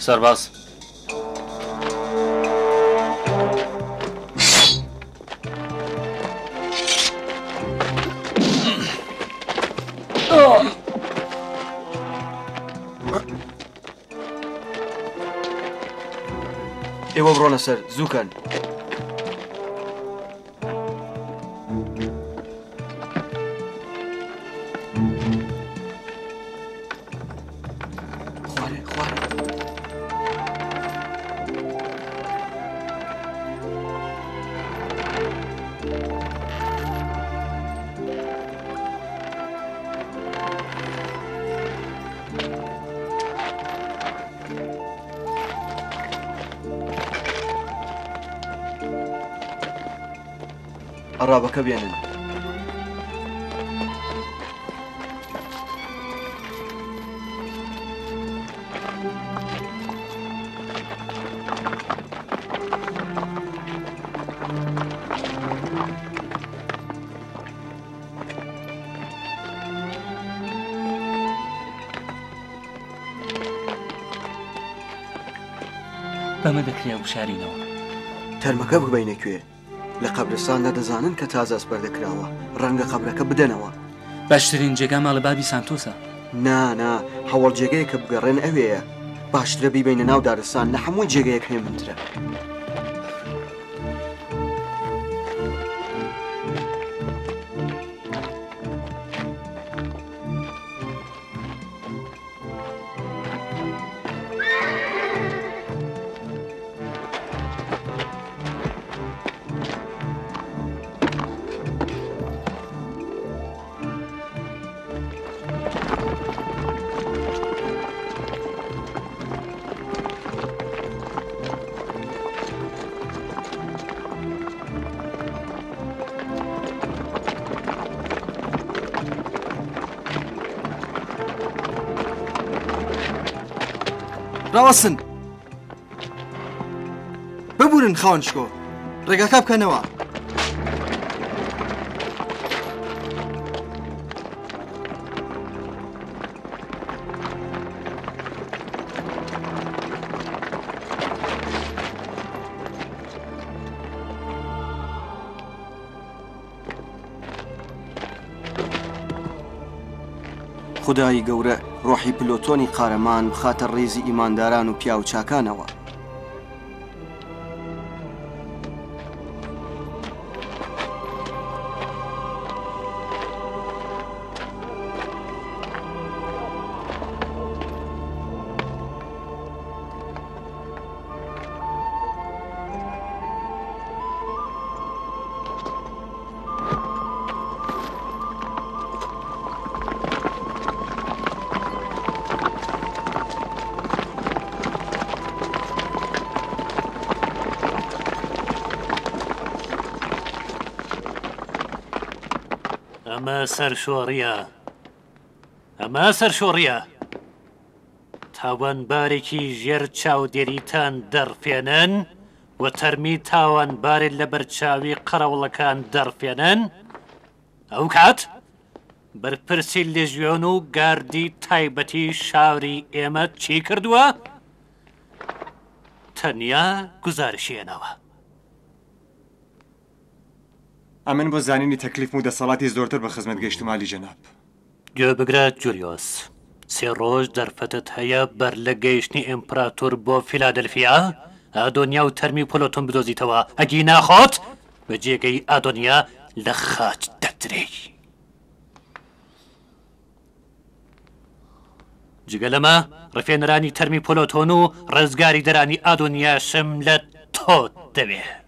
سرباز ئێوە بڕۆنە سەر زووکەن. عرابەکە بێنن. بەمە دەکرێ بشارینەوە. تەرمەکە ببینە کوێ؟ لە قەبرستان دەدەزانن کە تازە ئەسپەر دەکراوە، ڕەنگە قەبرەکە بدەنەوە. باشترین جێگا ماڵە بابی سانتۆسە. نا هەوڵ جێگەیە کە بگەڕێن ئەوەیە. باشترە بیبینە ناو دارستان لە هەموو جێگەیەک هێمنترە. ڕاوەسن ببورن خاوەنشکۆ ڕێگاکە بکەنەوە. خدای گەورە ڕۆحی پلۆتۆنی قارەمان بخاتە ڕێزی ئیمانداران و پیا و چاکانەوە. ئەمە سەرشۆڕیە تاوانبارێکی ژێر چاودێریتان دەڕفێنن و تەرمی تاوانبارێت لە بەرچاوی قەرەوڵەکان دەڕفێنن. ئەو کات بەرپرسی لێژیۆن و گاردی تایبەتی شاوری ئێمە چی کردووە؟ تەنیا گزارشێنەوە. ئەمن بۆ زانینی تەکلیف و دەسەڵاتی زۆرتر بە خزمەت گەیشتمالی جەناب. گوێ بگرە جولیۆس، 3 ڕۆژ دەرفەتت هەیە بەر لە گەیشتنی ئیمپراتۆر بۆ فیلادلفیا ئادۆنیا و تەرمی پۆلۆتۆن بدۆزیتەوە. ئەگی ناخۆت بە جێگەی ئادۆنیا لە خاچ دەترێ. جگە لەمە ڕفێنەرانی تەرمی پۆلۆتۆن و ڕێزگاری دەرانی ئادۆنیاشم لە تۆ دەوێ.